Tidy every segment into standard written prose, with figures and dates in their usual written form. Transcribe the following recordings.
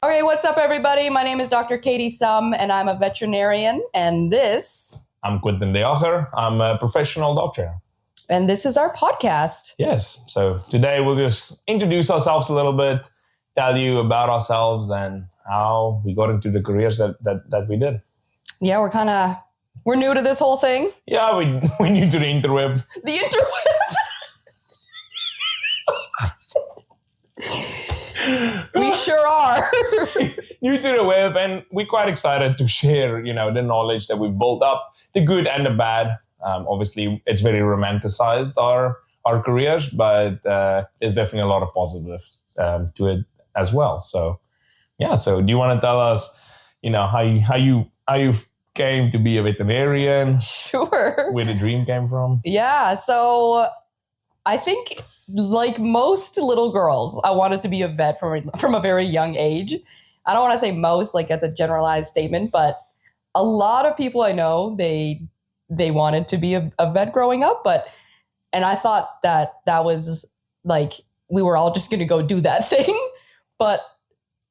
Okay, what's up, everybody? My name is Dr. Katie Sum, and I'm a veterinarian. And this... I'm Quentin de Acher. I'm a professional doctor. And this is our podcast. Yes. So today we'll just introduce ourselves a little bit, tell you about ourselves and how we got into the careers that we did. Yeah, we're new to this whole thing. Yeah, we're new to the interweb. The interweb. We sure are. New to the web, and we're quite excited to share, the knowledge that we've built up, the good and the bad. Obviously, it's very romanticized, our careers, but there's definitely a lot of positives to it as well. So, yeah. So, do you want to tell us, how you came to be a veterinarian? Sure. Where the dream came from? Yeah. So, I think, like most little girls, I wanted to be a vet from a very young age. I don't want to say most, like that's a generalized statement, but a lot of people I know, they wanted to be a vet growing up, and I thought that was like, we were all just going to go do that thing, but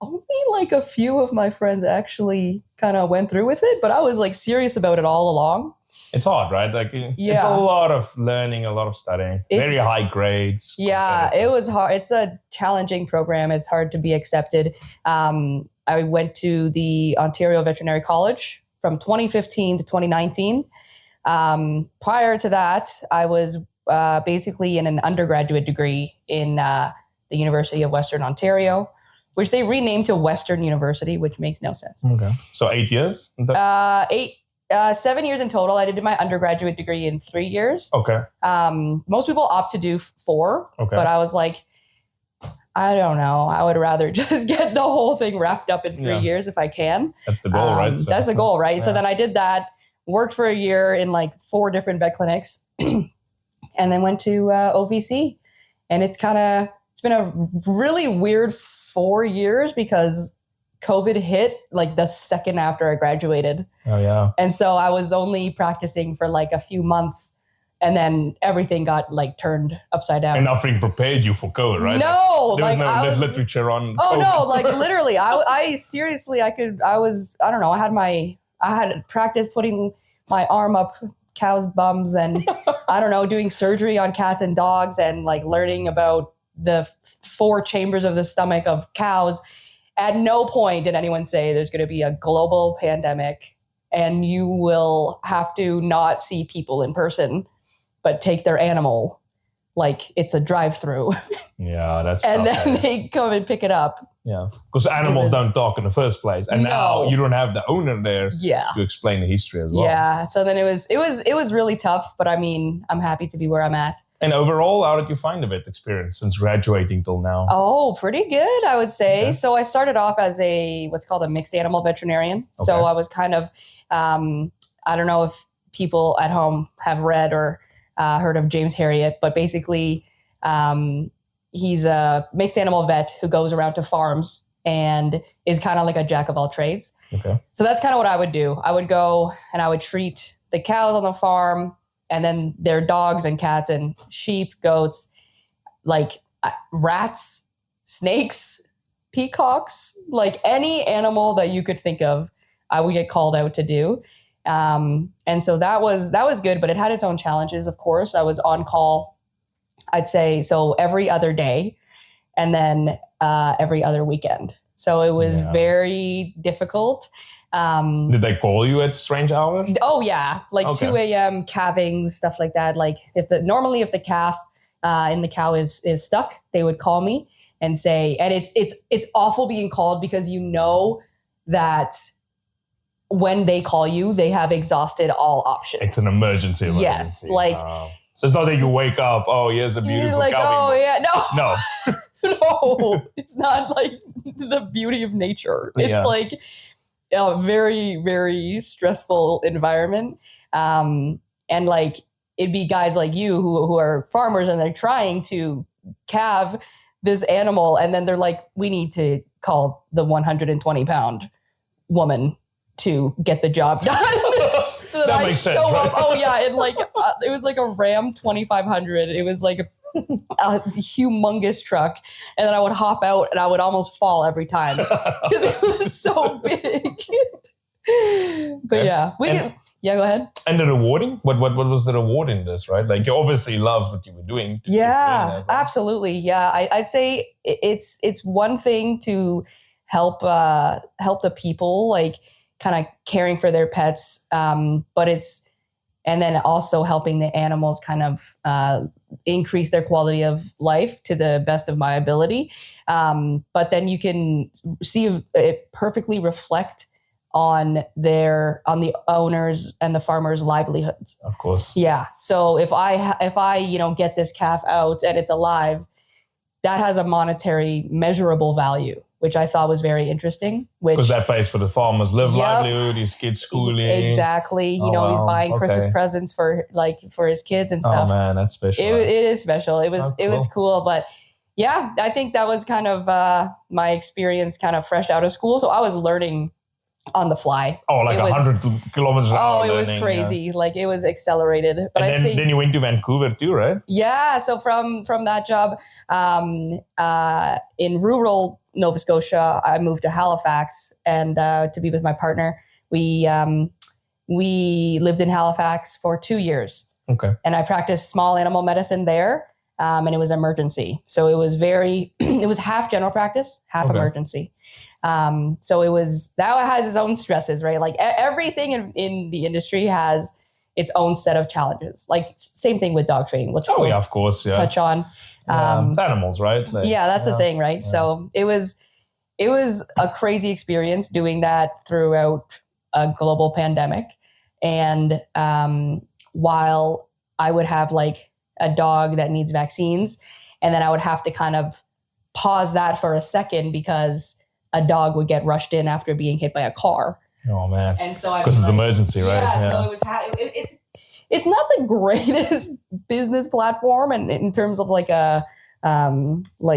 only like a few of my friends actually kind of went through with it, but I was like serious about it all along. It's hard, right? Like It's a lot of learning, a lot of studying, very high grades. Yeah, it was hard. It's a challenging program. It's hard to be accepted. I went to the Ontario Veterinary College from 2015 to 2019. Prior to that, I was basically in an undergraduate degree in the University of Western Ontario, which they renamed to Western University, which makes no sense. Okay. So 8 years? 7 years in total. I did my undergraduate degree in 3 years. Okay. Most people opt to do 4, but I was like, I don't know. I would rather just get the whole thing wrapped up in 3 years if I can. That's the goal, right? So, that's the goal, right? Yeah. So then I did that, worked for a year in like 4 different vet clinics, and then went to OVC. And it's been a really weird 4 years because COVID hit like the second after I graduated. Oh, yeah. And so I was only practicing for like a few months, and then everything got like turned upside down. And nothing prepared you for COVID, right? No. There was no literature on Oh, COVID. no. Like literally, I seriously, I had practice putting my arm up cows' bums and I don't know, doing surgery on cats and dogs and like learning about the 4 chambers of the stomach of cows. At no point did anyone say there's going to be a global pandemic and you will have to not see people in person, but take their animal like it's a drive-through. Yeah, that's and then they come and pick it up. Yeah, because animals don't talk in the first place, and now you don't have the owner there to explain the history as well. Yeah, so then it was really tough, but I mean, I'm happy to be where I'm at. And overall, how did you find the vet experience since graduating till now? Oh, pretty good, I would say. Okay. So I started off as what's called a mixed animal veterinarian. Okay. So I was kind of, I don't know if people at home have read or heard of James Herriot, but basically, he's a mixed animal vet who goes around to farms and is kind of like a jack of all trades. Okay. So that's kind of what I would do. I would go and I would treat the cows on the farm and then their dogs and cats and sheep, goats, like rats, snakes, peacocks, like any animal that you could think of, I would get called out to do. And so that was good, but it had its own challenges, of course. I was on call, I'd say, so every other day and then every other weekend. So it was very difficult. Did they call you at strange hours? Oh, yeah. Like 2 a.m. calving, stuff like that. Like if the calf in the cow is stuck, they would call me and say, and it's awful being called because you know that when they call you, they have exhausted all options. It's an emergency. Yes. Like, so it's not that you wake up, oh, here's a beautiful like, cow. Oh, yeah. No. No. No. It's not like the beauty of nature. It's like a very, very stressful environment. And like, it'd be guys like you who are farmers and they're trying to calve this animal. And then they're like, we need to call the 120-pound woman to get the job done. So that I makes sense, show right? up. Oh yeah, and like it was like a Ram 2500. It was like a humongous truck, and then I would hop out and I would almost fall every time because it was so big. But yeah, go ahead. And the rewarding, what was the reward in this, right? Like you obviously loved what you were doing. Yeah, absolutely. Yeah, I'd say it's one thing to help the people, like kind of caring for their pets, but and then also helping the animals kind of increase their quality of life to the best of my ability. But then you can see it perfectly reflect on the owners and the farmers' livelihoods. Of course. Yeah. So if I get this calf out and it's alive, that has a monetary measurable value, which I thought was very interesting. Because that pays for the farmer's livelihood, his kids' schooling. Exactly. He's buying Christmas presents for his kids and stuff. Oh man, that's special. It is special. It was cool. But yeah, I think that was kind of my experience kind of fresh out of school. So I was learning on the fly. Oh, like 100 kilometers an hour. Oh, it was crazy. Yeah. Like it was accelerated. But then you went to Vancouver too, right? Yeah. So from that job in rural Nova Scotia, I moved to Halifax and to be with my partner. We lived in Halifax for 2 years. Okay. And I practiced small animal medicine there. And it was emergency. So it was it was half general practice, half emergency. So that has its own stresses, right? Like everything in the industry has its own set of challenges. Like same thing with dog training, which we'll of course, yeah. touch on. It's animals, right? That's the thing, right? Yeah. So it was a crazy experience doing that throughout a global pandemic. And while I would have like a dog that needs vaccines, and then I would have to kind of pause that for a second because a dog would get rushed in after being hit by a car. Oh man! And so because it's emergency, right? Yeah. So it's not the greatest business platform, and in terms of like a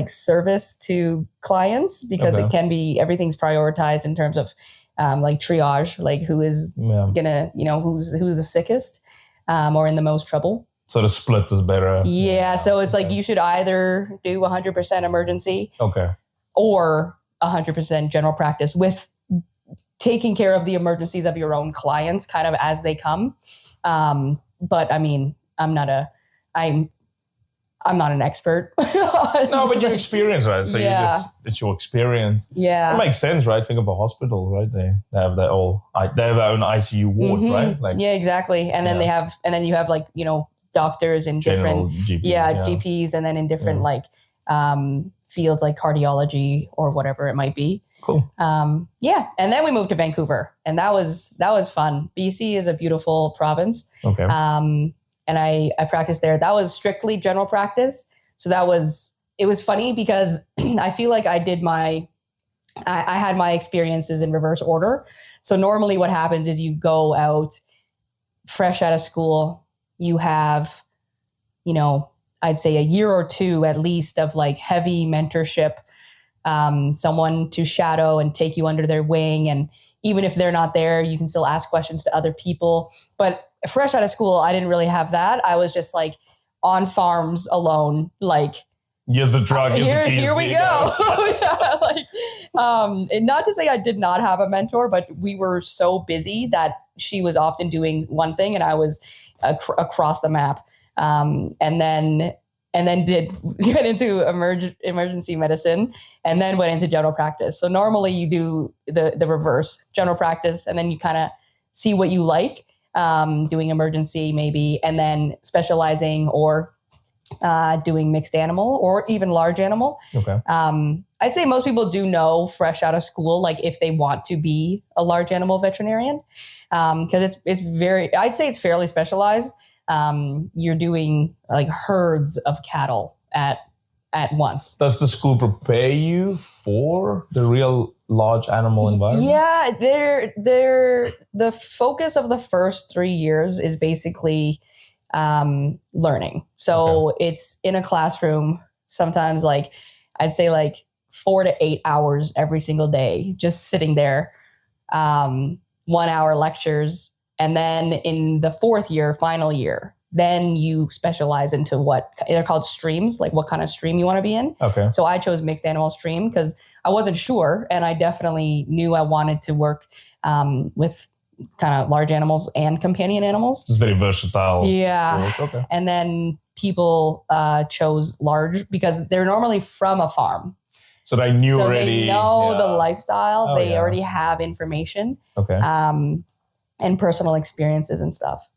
service to clients, because it can be everything's prioritized in terms of like triage, like who is gonna who's the sickest or in the most trouble. So the split is better. Yeah. So it's like you should either do 100% emergency, or 100% general practice with taking care of the emergencies of your own clients kind of as they come. But I mean, I'm not an expert. No, but your experience, right? So it's your experience. Yeah. It makes sense, right? Think of a hospital, right? They have their own ICU ward, right? Like, yeah, exactly. And then you have like, doctors in different GPs, and then in different fields like cardiology or whatever it might be. Cool. And then we moved to Vancouver, and that was fun. BC is a beautiful province. Okay. And I practiced there. That was strictly general practice. So it was funny because I feel like I had my experiences in reverse order. So normally what happens is you go out fresh out of school, you have, I'd say a year or two at least of like heavy mentorship, someone to shadow and take you under their wing. And even if they're not there, you can still ask questions to other people. But fresh out of school, I didn't really have that. I was just like on farms alone, like, here's the drug. Here we go. And not to say I did not have a mentor, but we were so busy that she was often doing one thing and I was across the map. And then get into emergency medicine, and then went into general practice. So normally you do the reverse, general practice, and then you kind of see what you like, doing emergency maybe, and then specializing or doing mixed animal or even large animal. Okay. I'd say most people do know fresh out of school, like if they want to be a large animal veterinarian, because I'd say it's fairly specialized. You're doing like herds of cattle at once. Does the school prepare you for the real large animal environment? Yeah, the focus of the first 3 years is basically learning. So it's in a classroom, sometimes like I'd say like 4 to 8 hours every single day, just sitting there, 1 hour lectures. And then in the fourth year, final year, then you specialize into what they're called streams, like what kind of stream you want to be in. Okay. So I chose mixed animal stream because I wasn't sure, and I definitely knew I wanted to work with kind of large animals and companion animals. It's very versatile. Yeah. Okay. And then people chose large because they're normally from a farm. So they knew already. They know the lifestyle. They yeah. already have information. Okay. And personal experiences and stuff.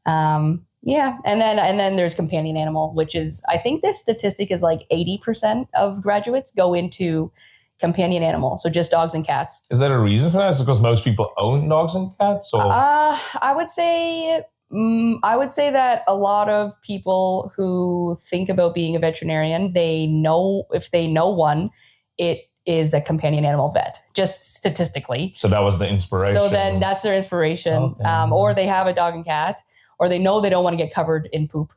Yeah. And then there's companion animal, which is, I think this statistic is like 80% of graduates go into companion animal. So just dogs and cats. Is there a reason for that? Is it because most people own dogs and cats? Or? I would say that a lot of people who think about being a veterinarian, they know, if they know one, it is a companion animal vet, just statistically. So that was the inspiration. So then that's their inspiration. Okay. Or they have a dog and cat, or they know they don't want to get covered in poop,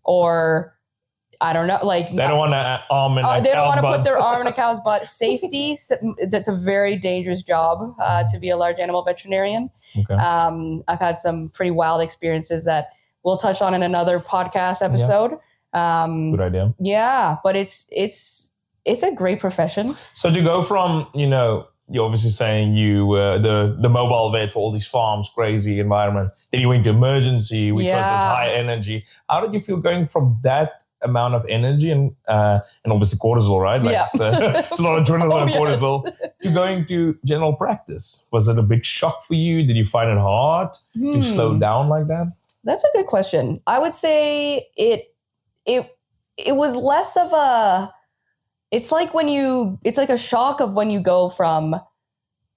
or I don't know, like they don't want to arm in a they don't want to butt. put their arm in a cow's butt. Safety, that's a very dangerous job to be a large animal veterinarian. Okay. I've had some pretty wild experiences that we'll touch on in another podcast episode. Yeah. Good idea. Yeah, but it's a great profession. So to go from, you're obviously saying you were the mobile vet for all these farms, crazy environment. Then you went to emergency, which was this high energy. How did you feel going from that amount of energy and obviously cortisol, right? Like it's a lot of adrenaline and cortisol to going to general practice? Was it a big shock for you? Did you find it hard to slow down like that? That's a good question. I would say it was less of a. It's like a shock of when you go from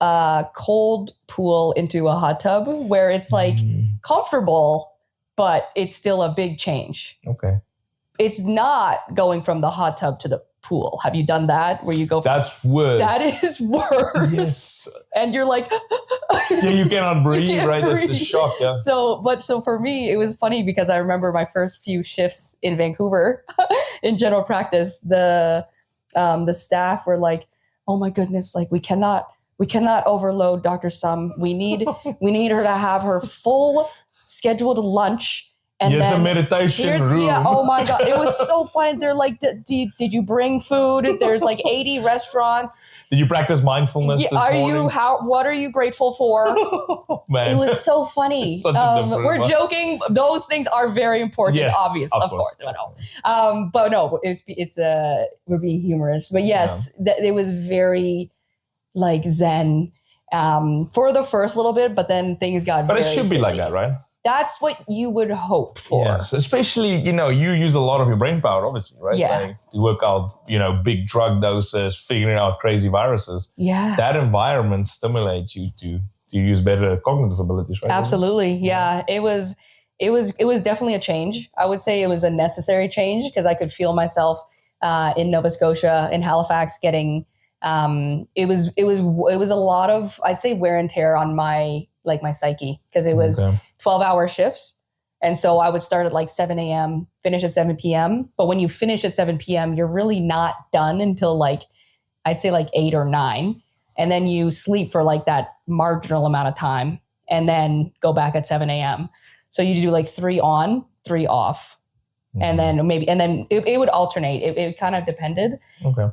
a cold pool into a hot tub, where it's like comfortable, but it's still a big change. Okay. It's not going from the hot tub to the pool. Have you done that? Where you go? That's worse. That is worse. Yes. And you're like, yeah, you cannot breathe, right? Breathe. That's the shock. Yeah. So for me, it was funny because I remember my first few shifts in Vancouver in general practice. The staff were like, "Oh my goodness! Like we cannot overload Dr. Sum. We need her to have her full scheduled lunch." And here's then a meditation room. Yeah, oh my God. It was so fun. They're like, did you bring food? There's like 80 restaurants. Did you practice mindfulness this morning? What are you grateful for? Man. It was so funny. We're joking. Those things are very important, yes, obviously, of course. But no, we're being humorous. But yes, it was very like Zen for the first little bit, but then things got But very it should be busy. like that, right? That's what you would hope for. Yes, especially, you use a lot of your brain power, obviously, right? Yeah. Like, to work out, big drug doses, figuring out crazy viruses. Yeah. That environment stimulates you to use better cognitive abilities, right? Absolutely. Yeah. It was definitely a change. I would say it was a necessary change because I could feel myself in Nova Scotia, in Halifax, getting it was a lot of, I'd say, wear and tear on my psyche, because it was 12-hour shifts. And so I would start at like 7 a.m., finish at 7 p.m. But when you finish at 7 p.m., you're really not done until I'd say 8 or 9. And then you sleep for that marginal amount of time and then go back at 7 a.m. So you do 3 on, 3 off. And then it would alternate. It kind of depended. Okay.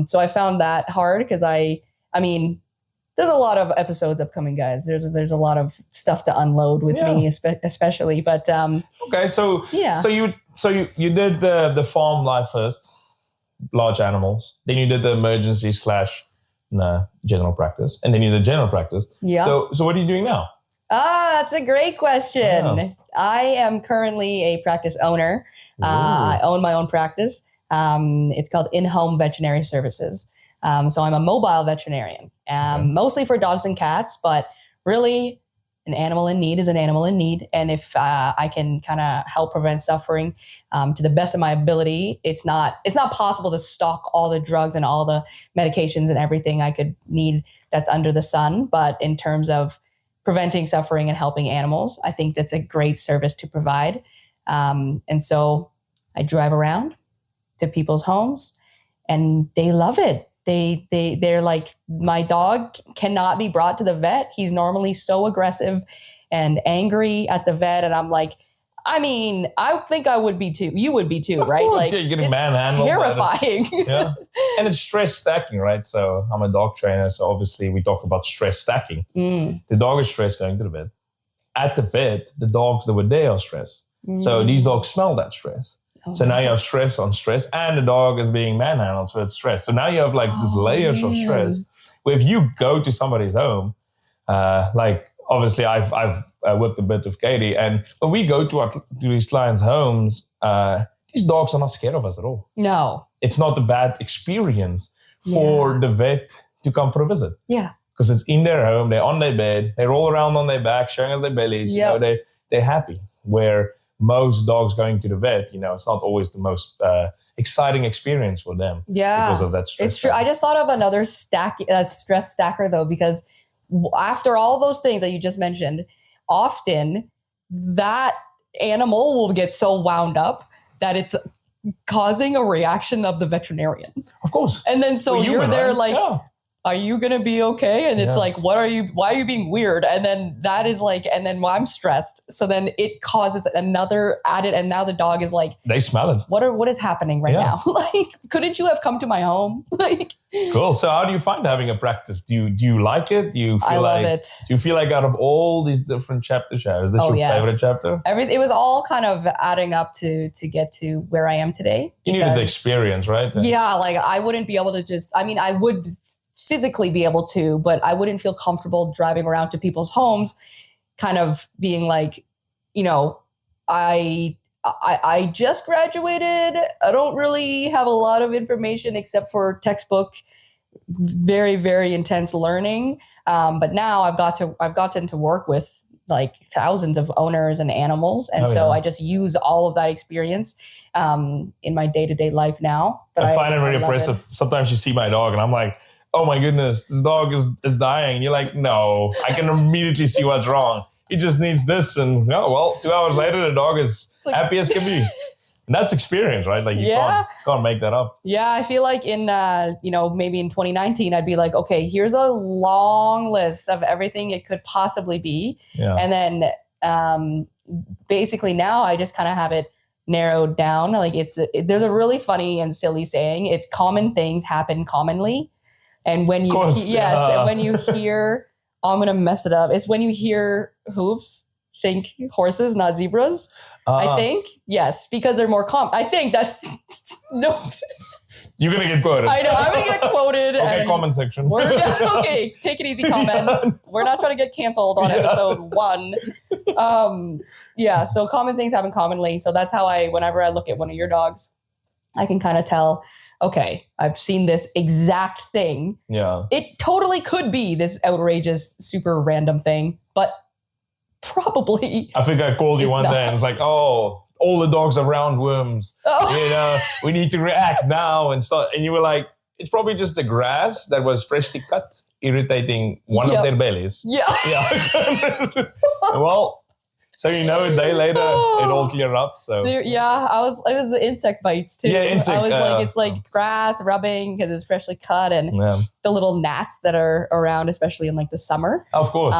So I found that hard because there's a lot of episodes upcoming, guys. There's a lot of stuff to unload with me, especially. But okay, so yeah. So you did the farm life first, large animals. Then you did the emergency / general practice, and then you did general practice. Yeah. So what are you doing now? That's a great question. Yeah. I am currently a practice owner. I own my own practice. It's called In-Home Veterinary Services. So I'm a mobile veterinarian, mostly for dogs and cats, but really an animal in need is an animal in need. And if I can kind of help prevent suffering to the best of my ability, it's not possible to stock all the drugs and all the medications and everything I could need that's under the sun. But in terms of preventing suffering and helping animals, I think that's a great service to provide. And so I drive around to people's homes and they love it. They're like, my dog cannot be brought to the vet. He's normally so aggressive and angry at the vet. And I'm like, I mean, I think I would be too. You would be too, Of right? course, Like, yeah, you're getting it's manhandled. terrifying. Yeah. And it's stress stacking, right? So I'm a dog trainer. So obviously we talk about stress stacking. The dog is stressed going to the vet. At the vet, the dogs that were there are stressed. So these dogs smell that stress. So now you have stress on stress, and the dog is being manhandled, so it's stress. So now you have like these layers of stress. Where if you go to somebody's home, like obviously I've worked a bit with Katie, and when we go to these clients' homes, these dogs are not scared of us at all. No, it's not a bad experience for the vet to come for a visit. Yeah, because it's in their home, they're on their bed, they roll around on their back, showing us their bellies. Yep. You know, they're happy. Where most dogs going to the vet, you know, it's not always the most exciting experience for them. Yeah, because of that stress. It's true. I just thought of another stress stacker though, because after all those things that you just mentioned, often that animal will get so wound up that it's causing a reaction of the veterinarian. Of course. And then so you're there, right? Like, yeah. Are you going to be okay? And it's like, why are you being weird? And then that is like, and then I'm stressed. So then it causes another added, and now the dog is like, they smell it. What is happening right now? Like, couldn't you have come to my home? Like, cool. So how do you find having a practice? Do you like it? Do you feel I love it. Do you feel like out of all these different chapters, is this your favorite chapter? It was all kind of adding up to get to where I am today. You needed the experience, right? Yeah. Like I wouldn't be able to I would physically be able to, but I wouldn't feel comfortable driving around to people's homes, kind of being like, you know, I just graduated. I don't really have a lot of information except for textbook, very, very intense learning. But now I've gotten to work with like thousands of owners and animals. And I just use all of that experience in my day-to-day life now. But I find it really impressive. Sometimes you see my dog and I'm like, oh my goodness, this dog is dying. And you're like, no, I can immediately see what's wrong. He just needs this. And 2 hours later, the dog is like, happy as can be. And that's experience, right? Like you can't make that up. Yeah, I feel like in, maybe in 2019, I'd be like, okay, here's a long list of everything it could possibly be. Yeah. And then basically now I just kind of have it narrowed down. Like there's a really funny and silly saying. It's common things happen commonly. And when you and when you hear, I'm gonna mess it up. It's when you hear hooves, think horses, not zebras. I think because they're more common. I think that's no. You're gonna get quoted. I know I'm gonna get quoted. Okay, comment section. Okay, take it easy, comments. We're not trying to get canceled on episode 1. So common things happen commonly. So that's how whenever I look at one of your dogs, I can kind of tell. Okay, I've seen this exact thing. Yeah. It totally could be this outrageous, super random thing, but probably. I think I called you one day and it's like, oh, all the dogs are roundworms. Oh. You know, we need to react now and start. And you were like, it's probably just the grass that was freshly cut, irritating one of their bellies. Yeah. Well. So a day later, it all cleared up. So it was the insect bites too. Yeah, it's like grass rubbing because it's freshly cut, and the little gnats that are around, especially in like the summer. Of course,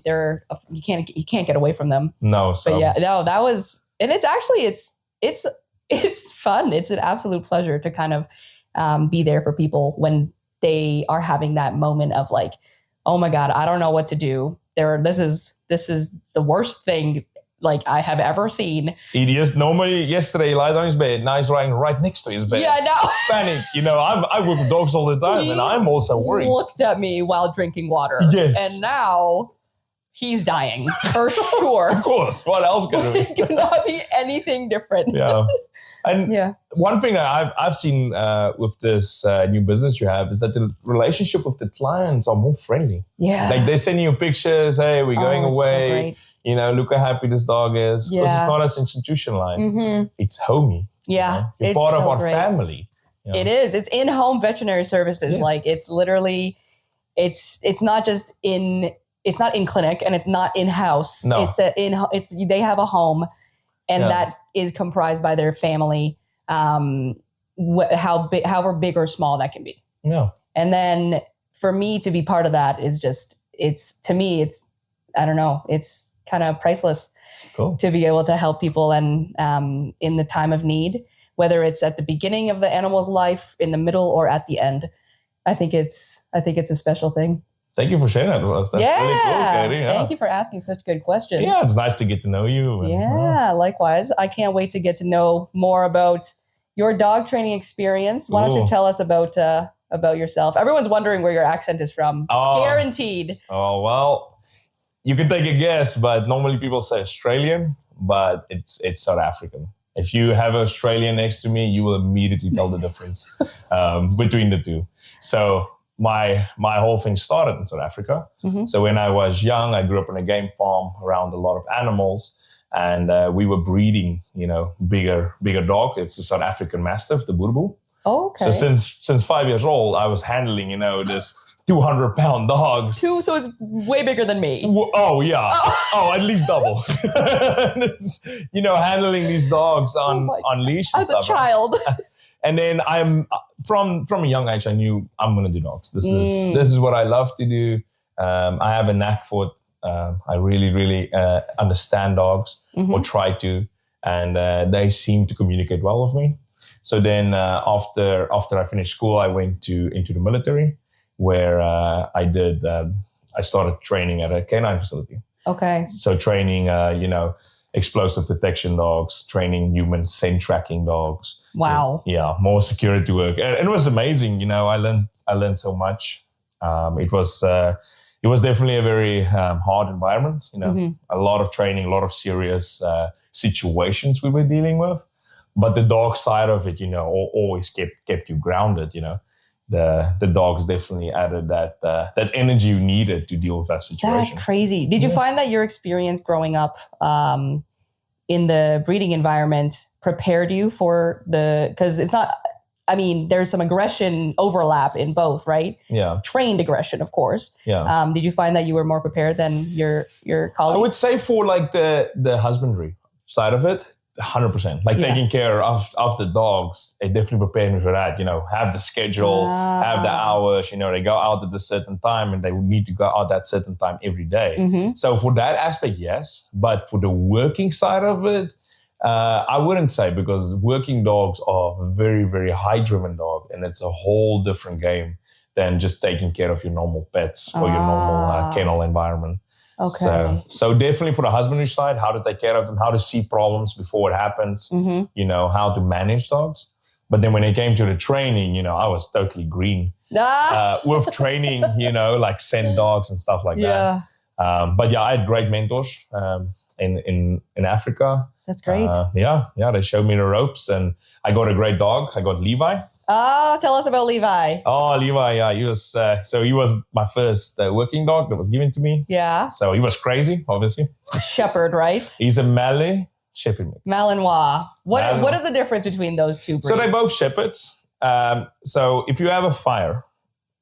they're you can't get away from them. No, but that was, and it's actually it's fun. It's an absolute pleasure to kind of be there for people when they are having that moment of like, oh my God, I don't know what to do. This is the worst thing like I have ever seen. Normally yesterday he lied on his bed. Now he's lying right next to his bed. Yeah, no. Panic. I work with dogs all the time and I'm also worried. He looked at me while drinking water. Yes. And now he's dying for sure. Of course. What else could it be? It could not be anything different. Yeah. And one thing that I've seen with this new business you have is that the relationship with the clients are more friendly. Yeah. Like they send you pictures, hey, we're going away. So look how happy this dog is. Because it's not as institutionalized. Mm-hmm. It's homey. Yeah. You're part of our family. Yeah. It is. It's in-home veterinary services. Yes. Like it's literally, it's not just it's not in clinic and it's not in-house. No. They have a home. And that is comprised by their family, however big or small that can be. Yeah. And then for me to be part of that is just, I don't know, it's kind of priceless. Cool. to be able to help people and in the time of need, whether it's at the beginning of the animal's life, in the middle, or at the end. I think it's a special thing. Thank you for sharing that with us. That's really cool, Katie. Yeah. Thank you for asking such good questions. Yeah, it's nice to get to know you. And, likewise. I can't wait to get to know more about your dog training experience. Why don't you tell us about yourself? Everyone's wondering where your accent is from. Guaranteed. Oh, well, you can take a guess, but normally people say Australian, but it's South African. If you have an Australian next to me, you will immediately tell the difference between the two. So my whole thing started in South Africa. Mm-hmm. So when I was young, I grew up on a game farm around a lot of animals, and we were breeding, bigger dog. It's the South African Mastiff, the Boerboel. Oh, okay. So since 5 years old, I was handling, this 200-pound dogs. So it's way bigger than me. Oh, yeah. Oh, at least double. Handling these dogs on leash. As a child. And then I'm from a young age, I knew I'm going to do dogs. This is what I love to do. I have a knack for it. I really, really understand dogs, or try to, and they seem to communicate well with me. So then after I finished school, I went into the military, where I started training at a canine facility. Okay. So training, explosive detection dogs, training human scent tracking dogs. Wow. Yeah, more security work, and it was amazing. I learned so much. It was definitely a very hard environment. A lot of training, a lot of serious situations we were dealing with. But the dog side of it, always kept you grounded. The dogs definitely added that energy you needed to deal with that situation. That's crazy. Did you find that your experience growing up in the breeding environment prepared you for because it's not, there's some aggression overlap in both, right? Yeah. Trained aggression, of course. Yeah. Did you find that you were more prepared than your colleagues? I would say for like the husbandry side of it, 100%. Taking care of the dogs, it definitely prepared me for that. Have the schedule, have the hours. They go out at a certain time, and they would need to go out that certain time every day. Mm-hmm. So for that aspect, yes. But for the working side of it, I wouldn't say, because working dogs are very, very high-driven dog, and it's a whole different game than just taking care of your normal pets or your normal kennel environment. Okay. So definitely for the husbandry side, how to take care of them, how to see problems before it happens, how to manage dogs. But then when it came to the training, I was totally green with training, like send dogs and stuff like that. But yeah, I had great mentors in Africa. That's great. They showed me the ropes, and I got a great dog. I got Levi. Oh, tell us about Levi. Oh, Levi, yeah. He was my first working dog that was given to me. Yeah. So he was crazy, obviously. Shepherd, right? He's a Malay Shepherd mix. Malinois. What is the difference between those two breeds? So they're both Shepherds. So if you have a fire,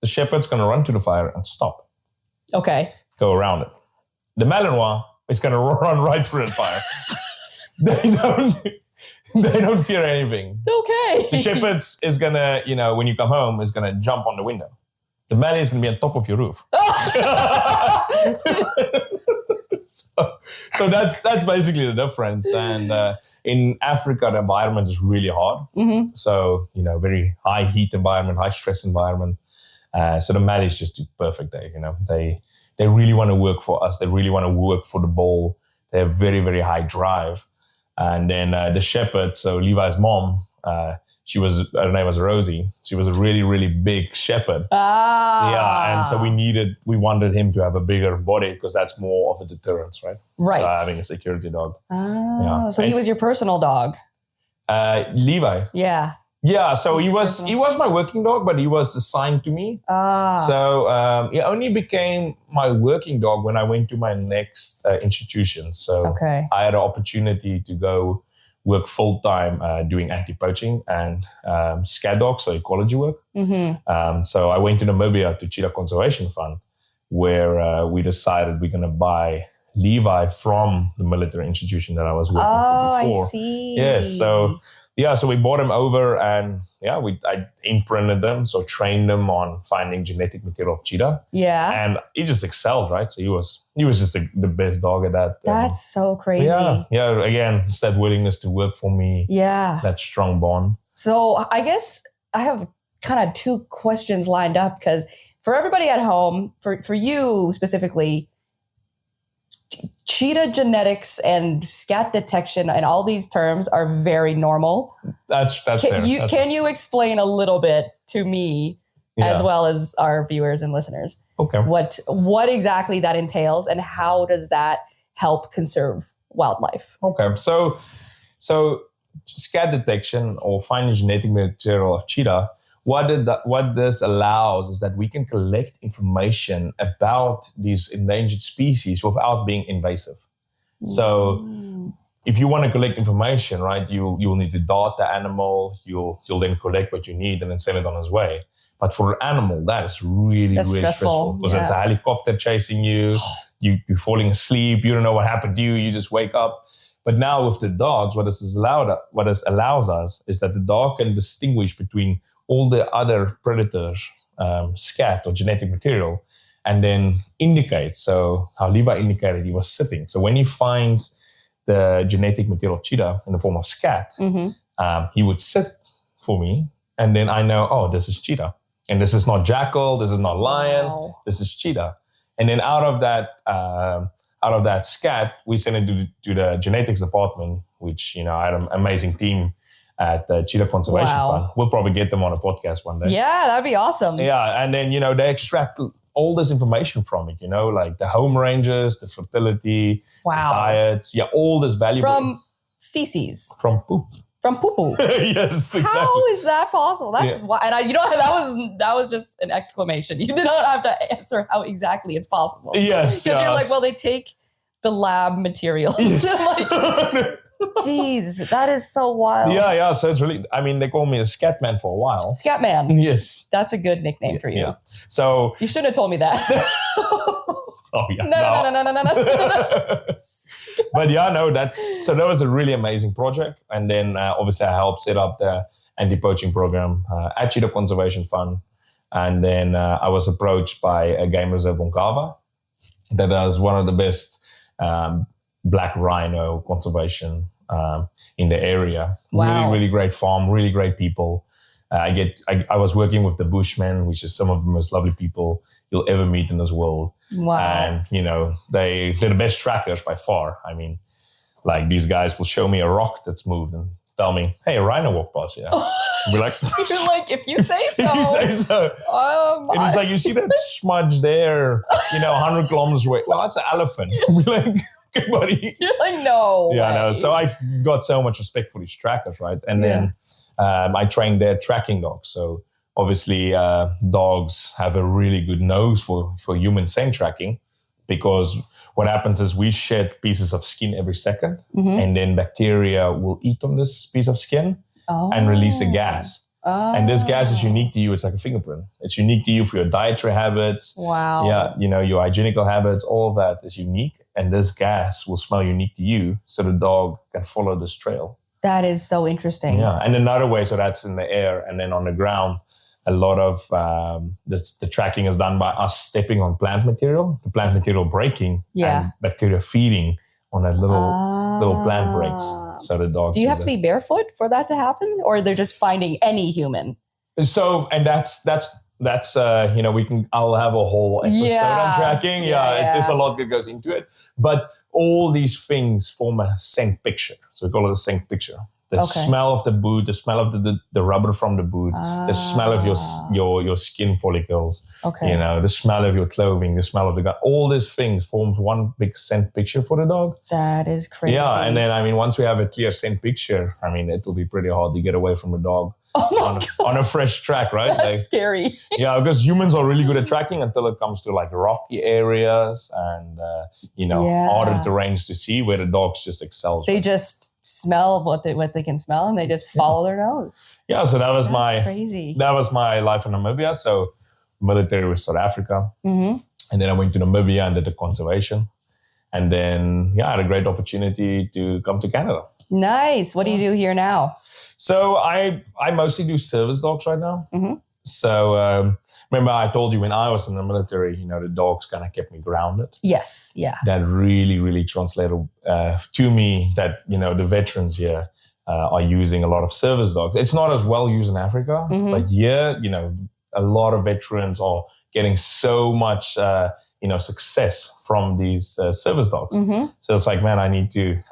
the Shepherd's going to run to the fire and stop. Okay. Go around it. The Malinois is going to run right through the fire. They don't fear anything. Okay. The Shepherd's is going to, when you come home, is going to jump on the window. The Malay is going to be on top of your roof. So that's basically the difference. And in Africa, the environment is really hard. Mm-hmm. So, very high heat environment, high stress environment. So the Malays just do perfect there. They really want to work for us. They really want to work for the bull. They have very, very high drive. And then the Shepherd, so Levi's mom, her name was Rosie. She was a really, really big Shepherd. Yeah, and so we wanted him to have a bigger body, because that's more of a deterrence, right? Right. So having a security dog. So he was your personal dog. Levi. Yeah. Yeah, so he was my working dog, but he was assigned to me. So he only became my working dog when I went to my next institution. So I had an opportunity to go work full-time doing anti-poaching and scat dog, so ecology work. Mm-hmm. So I went to Namibia to Cheetah Conservation Fund, where we decided we're going to buy Levi from the military institution that I was working for before. I see. Yes, so So we brought him over, and I imprinted them, so trained them on finding genetic material of cheetah. Yeah. And he just excelled, right? So he was just the best dog at that. That's so crazy. Yeah. Again, it's that willingness to work for me. Yeah. That strong bond. So I guess I have kind of 2 questions lined up, because for everybody at home, for you specifically, cheetah genetics and scat detection and all these terms are very normal. That's fair. Can you explain a little bit to me as well as our viewers and listeners? Okay. What exactly that entails, and how does that help conserve wildlife? Okay. So scat detection or finding genetic material of cheetah, what this allows is that we can collect information about these endangered species without being invasive. So if you want to collect information, right, you'll need to dart the animal, you'll then collect what you need and then send it on its way. But for an animal, that is really stressful, because it's a helicopter chasing you, you're falling asleep, you don't know what happened to you, you just wake up. But now with the dogs, what this allows us is that the dog can distinguish between all the other predators, scat or genetic material, and then indicate. So how Levi indicated, he was sitting. So when he finds the genetic material of cheetah in the form of scat, he would sit for me, and then I know, oh, this is cheetah. And this is not jackal, this is not lion, this is cheetah. And then out of that scat, we send it to the genetics department, which, I had an amazing team at the Cheetah Conservation Fund. We'll probably get them on a podcast one day. Yeah, that'd be awesome. Yeah, and then, they extract all this information from it, like the home ranges, the fertility, diets, all this valuable. From feces. From poop. From poo-poo. Yes, exactly. How is that possible? That's why, and that was just an exclamation. You did not have to answer how exactly it's possible. Yes, because you're like, well, they take the lab materials. Like, geez, that is so wild. Yeah. So it's really, they call me a scat man for a while. Scat man. Yes. That's a good nickname for you. Yeah. So you shouldn't have told me that. Oh yeah. No. But that was a really amazing project. And then obviously I helped set up the anti-poaching program at Cheetah Conservation Fund. And then I was approached by a game reserve Wonkava that does one of the best black rhino conservation in the area. Wow. Really, really great farm, really great people. I was working with the Bushmen, which is some of the most lovely people you'll ever meet in this world. Wow. And, they're the best trackers by far. Like these guys will show me a rock that's moved and tell me, hey, a rhino walked past here. Be like, you're like, if you say so. If you say so. And it's like, you see that smudge there, 100 kilometers away. Well, that's an elephant. Be like, okay, buddy. You're like, no. Yeah, I know. So I've got so much respect for these trackers, right? And then I trained their tracking dogs. So obviously, dogs have a really good nose for human scent tracking, because what happens is we shed pieces of skin every second, and then bacteria will eat on this piece of skin and release a gas. And this gas is unique to you. It's like a fingerprint. It's unique to you for your dietary habits. Wow. Yeah, your hygienical habits, all of that is unique. And this gas will smell unique to you, so the dog can follow this trail. That is so interesting. Yeah, and another way, so that's in the air, and then on the ground, a lot of the tracking is done by us stepping on plant material, the plant material breaking, and bacteria feeding on that little plant breaks. So the dogs. Do you have to be barefoot for that to happen, or they're just finding any human? So, and that's I'll have a whole episode on tracking. There's a lot that goes into it, but all these things form a scent picture. So we call it a scent picture. The smell of the boot, the smell of the rubber from the boot, the smell of your skin follicles, the smell of your clothing, the smell of the gut. All these things forms one big scent picture for the dog. That is crazy. Yeah, and then once we have a clear scent picture, it'll be pretty hard to get away from a dog on a fresh track, right? That's scary. Yeah, because humans are really good at tracking until it comes to like rocky areas and harder terrains to see, where the dogs just excel. They just smell what they can smell, and they just follow their nose. Yeah, so that's crazy. That was my life in Namibia. So military with South Africa, and then I went to Namibia and did the conservation, and then I had a great opportunity to come to Canada. Nice. What do you do here now? So I mostly do service dogs right now. Mhm. So remember I told you when I was in the military, the dogs kind of kept me grounded. Yes. Yeah. That really, really translated to me that, the veterans here are using a lot of service dogs. It's not as well used in Africa, but here, a lot of veterans are getting so much, success from these service dogs. So it's like, man, I need to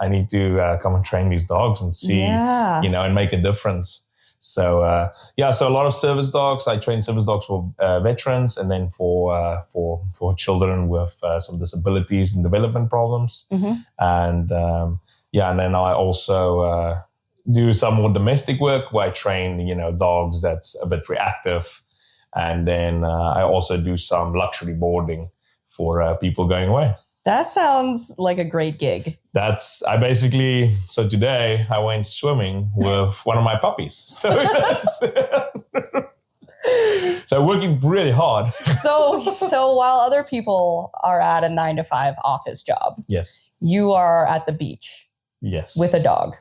come and train these dogs and see, and make a difference. So so a lot of service dogs. I train service dogs for veterans, and then for children with some disabilities and development problems. And and then I also do some more domestic work where I train dogs that's a bit reactive, and then I also do some luxury boarding for people going away. That sounds like a great gig. So today I went swimming with one of my puppies. So so working really hard. So while other people are at a 9-to-5 office job, yes, you are at the beach. Yes, with a dog.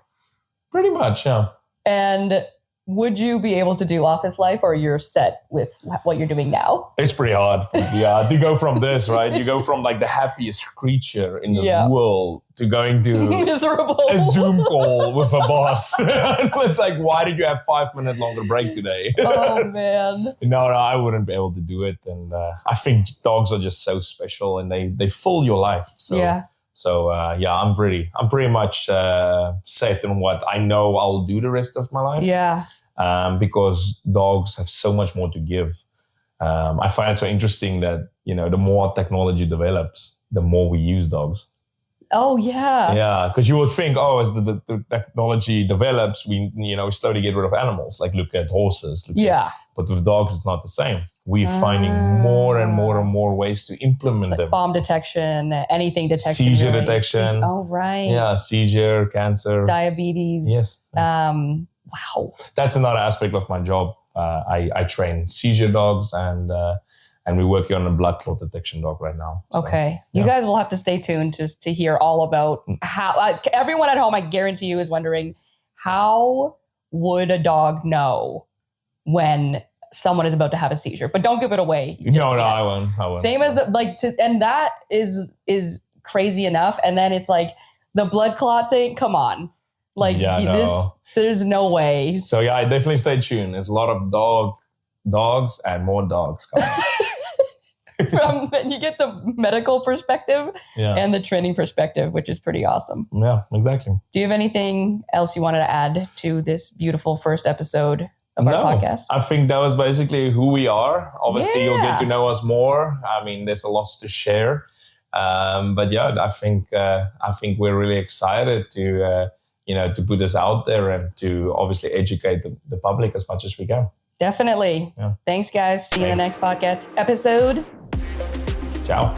Pretty much, yeah. And would you be able to do office life, or you're set with what you're doing now? It's pretty hard. Yeah, to go from this, right? You go from like the happiest creature in the world to going to miserable a Zoom call with a boss. It's like, why did you have 5 minute longer break today? Oh man. No, I wouldn't be able to do it. And I think dogs are just so special, and they fill your life. So yeah. So I'm pretty much set on what I know I'll do the rest of my life. Yeah. Because dogs have so much more to give. I find it so interesting that the more technology develops, the more we use dogs. Oh yeah. Yeah, because you would think, as the technology develops, we slowly get rid of animals. Like look at horses. But with dogs, it's not the same. We're finding more and more and more ways to implement them. Bomb detection, anything detection. Seizure detection. Oh, right. Yeah, seizure, cancer. Diabetes. Yes. Wow. That's another aspect of my job. I train seizure dogs, and we're working on a blood clot detection dog right now. So, okay. You guys will have to stay tuned to hear all about how... everyone at home, I guarantee you, is wondering, how would a dog know when someone is about to have a seizure? But don't give it away. No, I won't. Same as and that is crazy enough. And then it's like the blood clot thing. Come on, there's no way. So I definitely stay tuned. There's a lot of dogs and more dogs coming. You get the medical perspective and the training perspective, which is pretty awesome. Yeah, exactly. Do you have anything else you wanted to add to this beautiful first episode of our podcast? I think that was basically who we are. Obviously, you'll get to know us more. I mean, there's a lot to share. But I think we're really excited to put this out there and to obviously educate the public as much as we can. Definitely. Yeah. Thanks, guys. See you in the next podcast episode. Ciao.